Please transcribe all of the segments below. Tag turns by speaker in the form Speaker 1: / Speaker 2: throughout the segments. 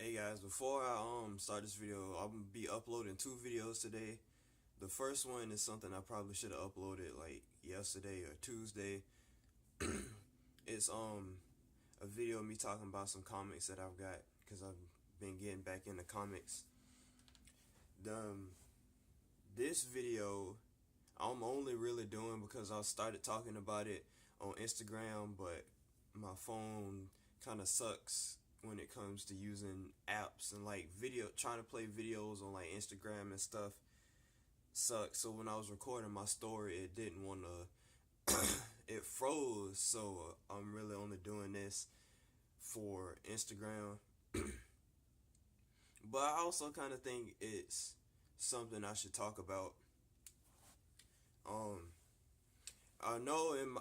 Speaker 1: Hey guys, before I start this video, I'm gonna be uploading two videos today. The first one is something I probably should have uploaded like yesterday or Tuesday. It's a video of me talking about some comics that I've got because I've been getting back into comics. This video I'm only really doing because I started talking about it on Instagram, but my phone kind of sucks when it comes to using apps and like trying to play videos on like Instagram and stuff sucks. So when I was recording my story, it didn't want to, it froze. So I'm really only doing this for Instagram. But I also kind of think it's something I should talk about. Um, I know in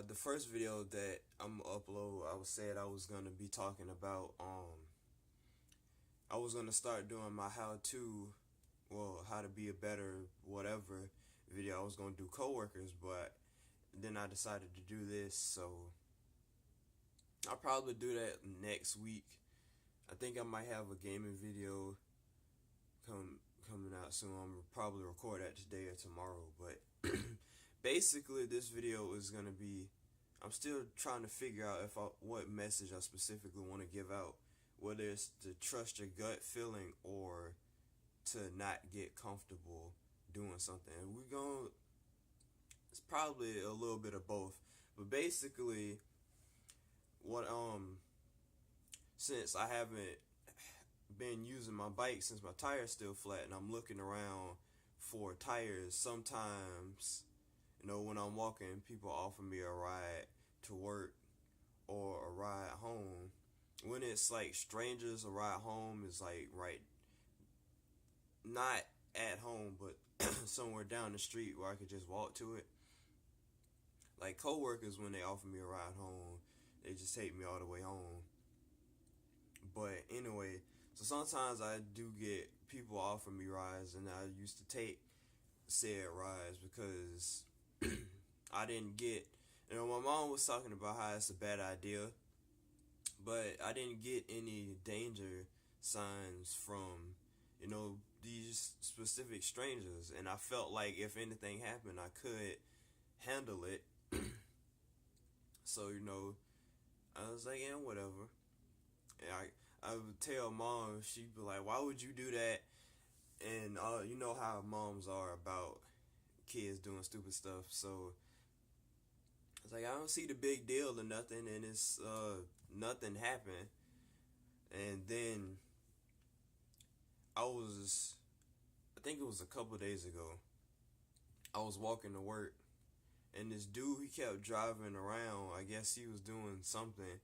Speaker 1: the first video that I'm gonna upload, I was said I was gonna be talking about I was gonna start doing my how to be a better whatever video. I was gonna do coworkers, but then I decided to do this, so I'll probably do that next week. I think I might have a gaming video coming out soon. I'm gonna probably record that today or tomorrow, but basically this video is gonna be, I'm still trying to figure out what message I specifically want to give out, whether it's to trust your gut feeling or to not get comfortable doing something. And it's probably a little bit of both, but basically what since I haven't been using my bike since my tire's still flat, and I'm looking around for tires. Sometimes, when I'm walking, people offer me a ride to work or a ride home. When it's like strangers, a ride home is like right, not at home, but somewhere down the street where I could just walk to it. Like coworkers, when they offer me a ride home, they just take me all the way home. But anyway, so sometimes I do get people offer me rides, and I used to take said rides because I didn't get, my mom was talking about how it's a bad idea, but I didn't get any danger signs from, these specific strangers, and I felt like if anything happened, I could handle it. So, I was like, yeah, whatever. And I would tell mom, she'd be like, why would you do that? And you know how moms are about kids doing stupid stuff. So it's like, I don't see the big deal or nothing, and it's nothing happened. And then I think it was a couple days ago, I was walking to work, and this dude, he kept driving around. I guess he was doing something,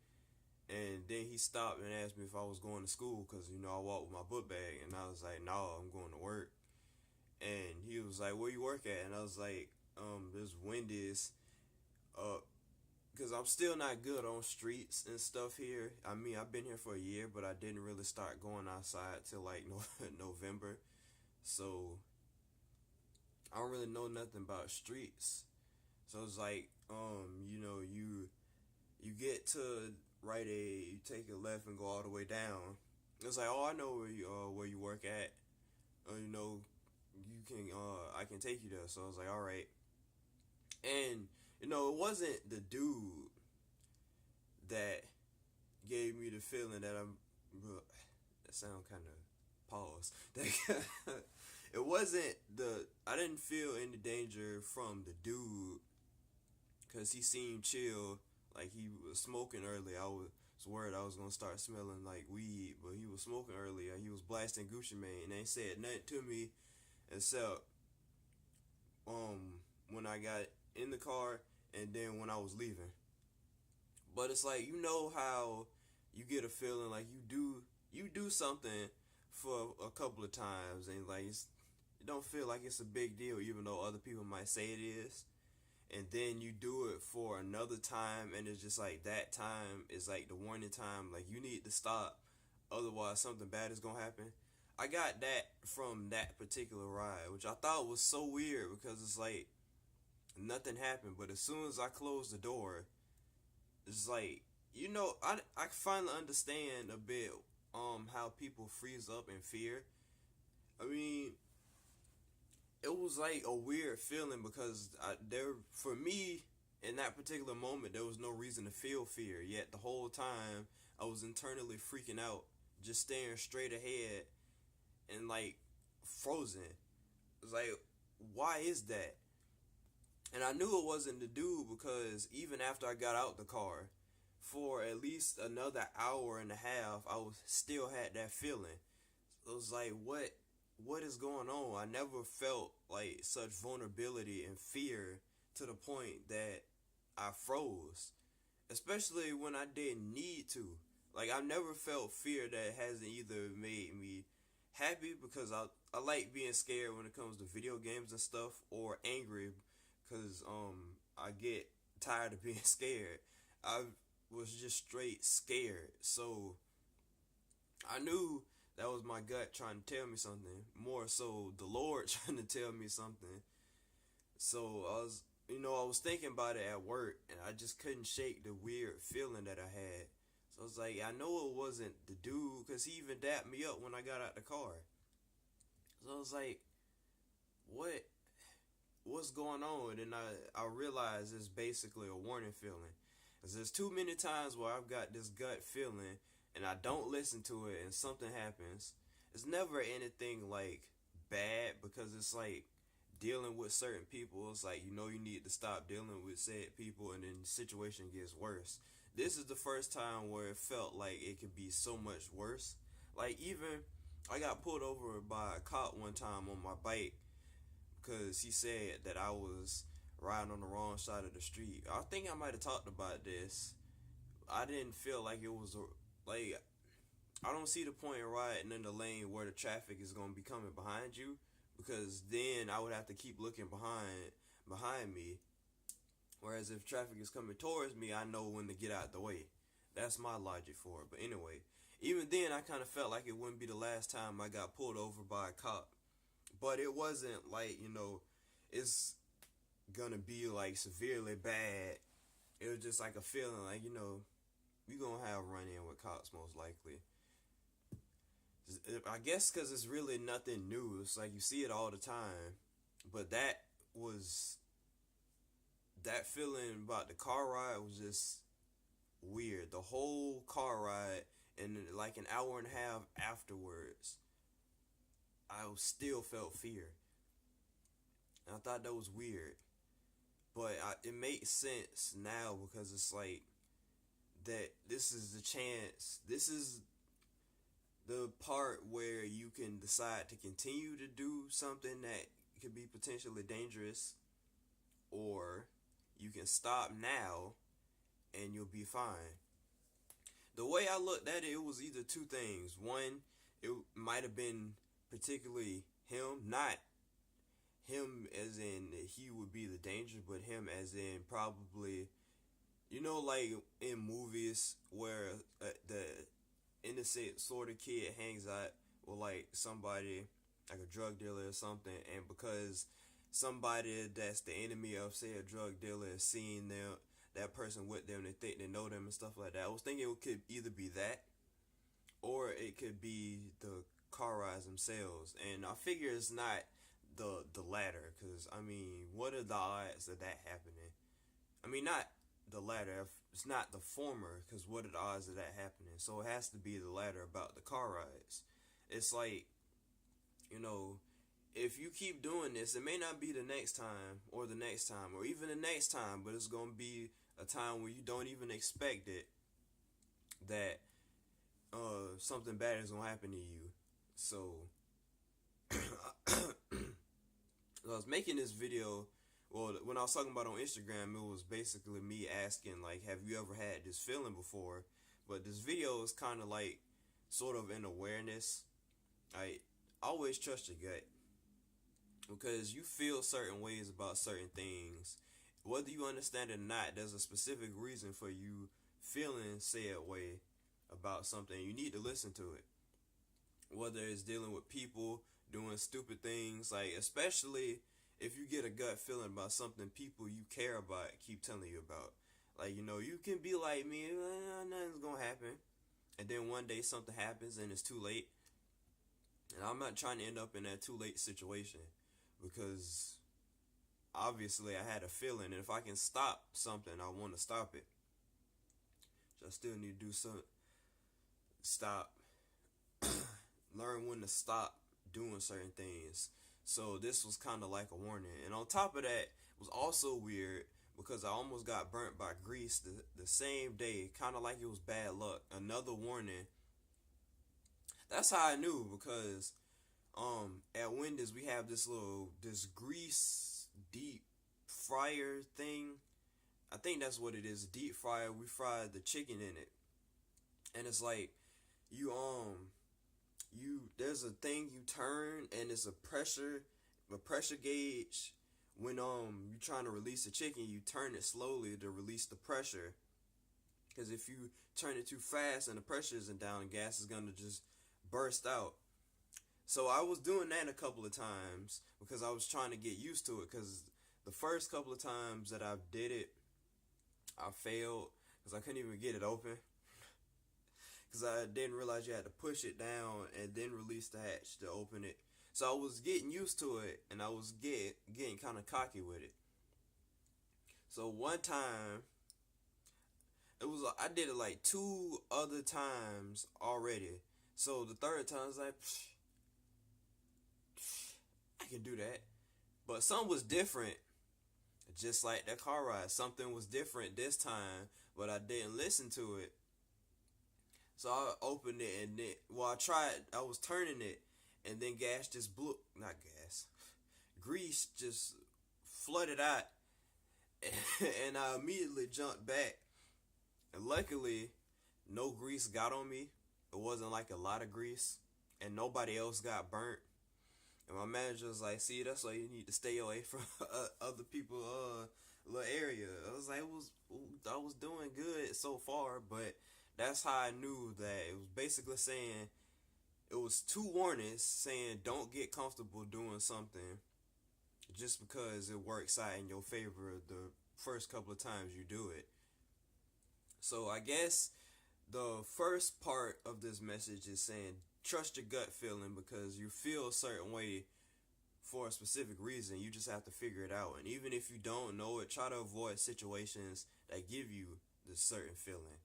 Speaker 1: and then he stopped and asked me if I was going to school, because I walk with my book bag, and I was like, no, I'm going to work. And he was like, where you work at? And I was like, there's Wendy's, because I'm still not good on streets and stuff here. I mean, I've been here for a year, but I didn't really start going outside till like November, so I don't really know nothing about streets. So it's like, you get to Rite Aid, you take a left and go all the way down. It's like, oh, I know where you work at. You can I can take you there. So I was like, all right. And it wasn't the dude that gave me the feeling that that sound kind of pause. It wasn't I didn't feel any danger from the dude, because he seemed chill. Like, he was smoking early. I was worried I was gonna start smelling like weed, but he was smoking earlier. He was blasting Gucci Mane, and they said nothing to me except when I got in the car and then when I was leaving. But it's like, how you get a feeling like you do something for a couple of times, and like it don't feel like it's a big deal, even though other people might say it is. And then you do it for another time, and it's just like that time is like the warning time, like you need to stop, otherwise something bad is gonna happen. I got that from that particular ride, which I thought was so weird, because it's like nothing happened, but as soon as I closed the door, it's like, I finally understand a bit how people freeze up in fear. I mean, it was like a weird feeling because for me, in that particular moment, there was no reason to feel fear. Yet the whole time, I was internally freaking out, just staring straight ahead and like frozen. It's like, why is that? And I knew it wasn't the dude because even after I got out the car, for at least another hour and a half, I was still had that feeling. It was like, what is going on? I never felt like such vulnerability and fear to the point that I froze, especially when I didn't need to. Like, I've never felt fear that hasn't either made me happy because I like being scared when it comes to video games and stuff, or angry because I get tired of being scared. I was just straight scared. So I knew that was my gut trying to tell me something. More so, the Lord trying to tell me something. So I was thinking about it at work, and I just couldn't shake the weird feeling that I had. So I was like, I know it wasn't the dude, because he even dapped me up when I got out the car. So I was like, what? What's going on? And I realized it's basically a warning feeling. Because there's too many times where I've got this gut feeling, and I don't listen to it, and something happens. It's never anything like bad, because it's like dealing with certain people. It's like, you need to stop dealing with said people, and then the situation gets worse. This is the first time where it felt like it could be so much worse. Like, even I got pulled over by a cop one time on my bike because he said that I was riding on the wrong side of the street. I think I might have talked about this. I didn't feel like it was like, I don't see the point in riding in the lane where the traffic is going to be coming behind you, because then I would have to keep looking behind me. Whereas if traffic is coming towards me, I know when to get out the way. That's my logic for it. But anyway, even then I kind of felt like it wouldn't be the last time I got pulled over by a cop. But it wasn't like, it's gonna be like severely bad. It was just like a feeling like, we gonna have run in with cops most likely. I guess because it's really nothing new. It's like you see it all the time. But that feeling about the car ride was just weird. The whole car ride, and like an hour and a half afterwards, I still felt fear. And I thought that was weird. But it makes sense now, because it's like that this is the chance. This is the part where you can decide to continue to do something that could be potentially dangerous, or you can stop now and you'll be fine. The way I looked at it, it was either two things. One, it might have been particularly him, not him as in he would be the danger, but him as in probably, like in movies where the innocent sort of kid hangs out with like somebody, like a drug dealer or something, and because somebody that's the enemy of, say, a drug dealer is seeing that person with them, they think they know them and stuff like that. I was thinking it could either be that, or it could be the car rides themselves. And I figure it's not the latter, because I mean, what are the odds of that happening? I mean, not the latter. It's not the former, because what are the odds of that happening? So it has to be the latter about the car rides. It's like, if you keep doing this, it may not be the next time, or the next time, or even the next time, but it's going to be a time where you don't even expect it, that something bad is going to happen to you. So I was making this video. Well, when I was talking about on Instagram, it was basically me asking, like, have you ever had this feeling before? But this video is kind of like sort of an awareness. I always trust your gut, because you feel certain ways about certain things. Whether you understand it or not, there's a specific reason for you feeling said way about something. You need to listen to it. Whether it's dealing with people doing stupid things, like especially if you get a gut feeling about something people you care about keep telling you about. Like, you can be like me, nothing's gonna happen. and then one day something happens and it's too late. And I'm not trying to end up in that too late situation, because obviously I had a feeling, and if I can stop something, I want to stop it. So I still need to do some stop, learn when to stop doing certain things. So this was kind of like a warning. And on top of that, it was also weird because I almost got burnt by grease the same day, kind of like it was bad luck. Another warning. That's how I knew, because at Wendy's we have this grease deep fryer thing. I think that's what it is, deep fryer. We fried the chicken in it. And it's like you there's a thing you turn, and it's a pressure gauge. When you trying to release the chicken, you turn it slowly to release the pressure, because if you turn it too fast and the pressure isn't down, the gas is gonna just burst out. So I was doing that a couple of times because I was trying to get used to it, because the first couple of times that I did it, I failed because I couldn't even get it open, because I didn't realize you had to push it down and then release the hatch to open it. So I was getting used to it, and I was getting kind of cocky with it. So one time, I did it like two other times already. So the third time I was like, I can do that. But something was different. Just like that car ride, something was different this time, but I didn't listen to it. So I opened it, and then, I was turning it, and then gas just blew, not gas, grease just flooded out, and I immediately jumped back. And luckily, no grease got on me. It wasn't like a lot of grease, and nobody else got burnt. And my manager was like, "See, that's why you need to stay away from other people, little area." I was like, I was doing good so far, but that's how I knew that it was basically saying, it was two warnings saying don't get comfortable doing something just because it works out in your favor the first couple of times you do it. So I guess the first part of this message is saying trust your gut feeling, because you feel a certain way for a specific reason. You just have to figure it out. And even if you don't know it, try to avoid situations that give you this certain feeling.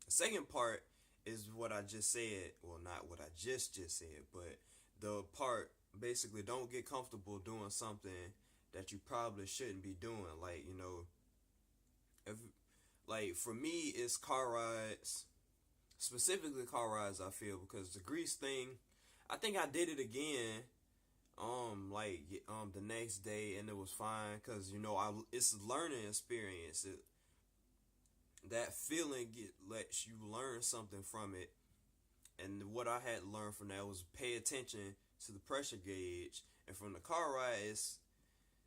Speaker 1: The second part is what I just said. Well, not what I just said, but the part basically, don't get comfortable doing something that you probably shouldn't be doing. Like, if like for me, it's car rides, specifically car rides. I feel, because the grease thing, I think I did it again, the next day, and it was fine, because it's a learning experience. That feeling lets you learn something from it, and what I had learned from that was pay attention to the pressure gauge. And from the car ride, it's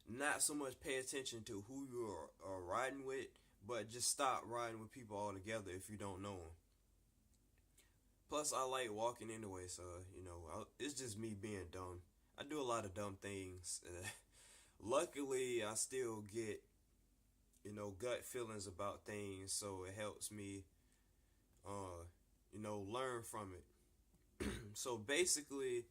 Speaker 1: not so much pay attention to who you are riding with, but just stop riding with people altogether if you don't know them. Plus, I like walking anyway, so it's just me being dumb. I do a lot of dumb things. Luckily, I still get gut feelings about things, so it helps me learn from it. So basically,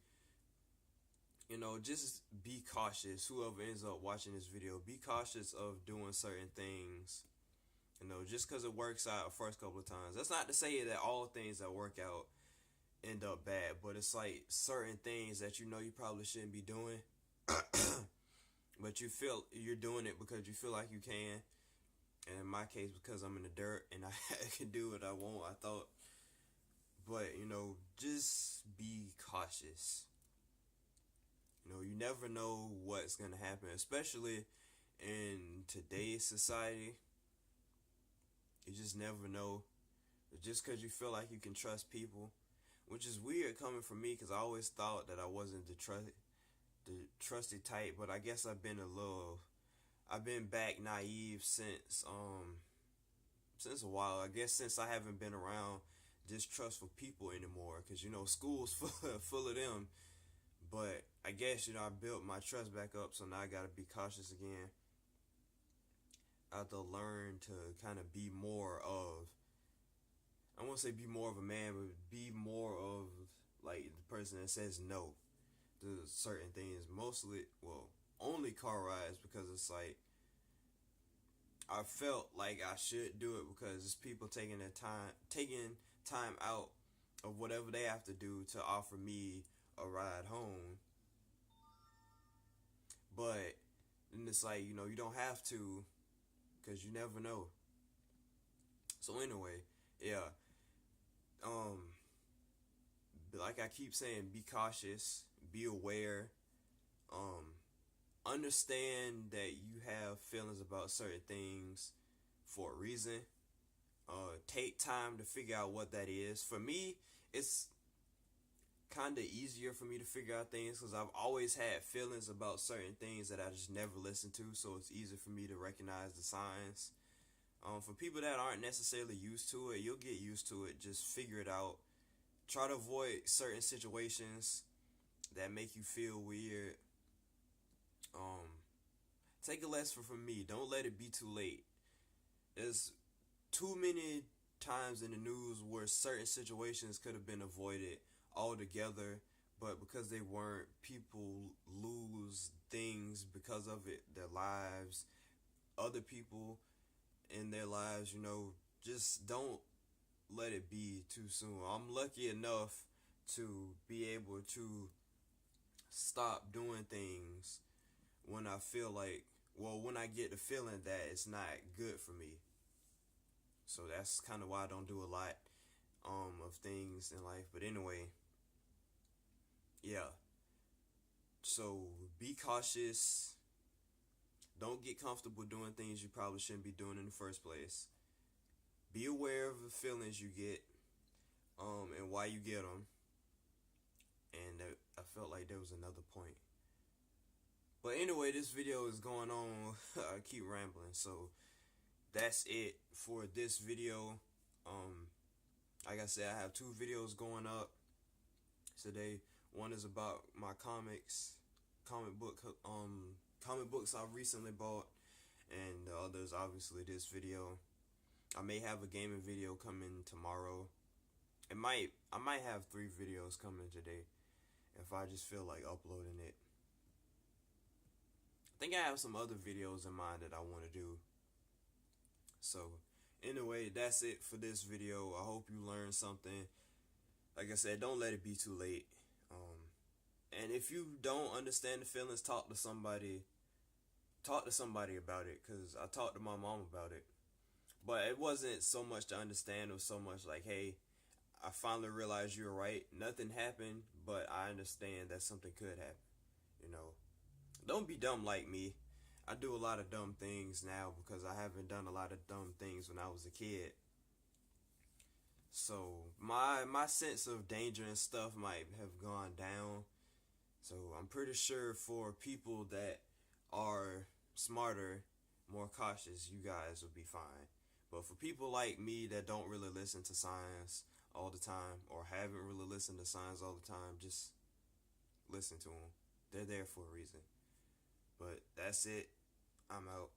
Speaker 1: just be cautious. Whoever ends up watching this video, be cautious of doing certain things. Just because it works out the first couple of times. That's not to say that all things that work out end up bad, but it's like certain things that you probably shouldn't be doing, but you feel you're doing it because you feel like you can. And in my case, because I'm in the dirt and I can do what I want, I thought. But just be cautious. You never know what's gonna happen, especially in today's society. You just never know. Just because you feel like you can trust people, which is weird coming from me, because I always thought that I wasn't the trusty type. But I guess I've been back naive since a while. I guess since I haven't been around distrustful people anymore, because school's full of them. But I guess I built my trust back up, so now I gotta be cautious again. I have to learn to kind of be more of I won't say be more of a man, but be more of like the person that says no to certain things. Mostly, well, only car rides, because it's like I felt like I should do it because it's people taking time out of whatever they have to do to offer me a ride home. But then it's like, you don't have to, because you never know. So anyway, yeah. Um, like I keep saying, be cautious, be aware. Um, Understand that you have feelings about certain things for a reason. Take time to figure out what that is. For me, it's kind of easier for me to figure out things because I've always had feelings about certain things that I just never listened to, so it's easier for me to recognize the signs. For people that aren't necessarily used to it, you'll get used to it. Just figure it out. Try to avoid certain situations that make you feel weird. Um, Take a lesson from me. Don't let it be too late. There's too many times in the news where certain situations could have been avoided altogether, but because they weren't, people lose things because of it. Their lives, other people in their lives, just don't let it be too soon. I'm lucky enough to be able to stop doing things when I feel like, well, when I get the feeling that it's not good for me. So that's kind of why I don't do a lot of things in life. But anyway, yeah. So be cautious. Don't get comfortable doing things you probably shouldn't be doing in the first place. Be aware of the feelings you get, and why you get them. And I felt like there was another point. But anyway, this video is going on. I keep rambling. So that's it for this video. Like I said, I have 2 videos going up today. One is about my comic books I recently bought, and the other is obviously this video. I may have a gaming video coming tomorrow. I might have 3 videos coming today if I just feel like uploading it. I think I have some other videos in mind that I want to do. So anyway, that's it for this video. I hope you learned something. Like I said, don't let it be too late. And if you don't understand the feelings, talk to somebody. Talk to somebody about it, because I talked to my mom about it. But it wasn't so much to understand. It was so much like, hey, I finally realized you're right. Nothing happened, but I understand that something could happen. Don't be dumb like me. I do a lot of dumb things now because I haven't done a lot of dumb things when I was a kid. So my sense of danger and stuff might have gone down. So I'm pretty sure for people that are smarter, more cautious, you guys will be fine. But for people like me that don't really listen to science all the time, or haven't really listened to science all the time, just listen to them. They're there for a reason. But that's it. I'm out.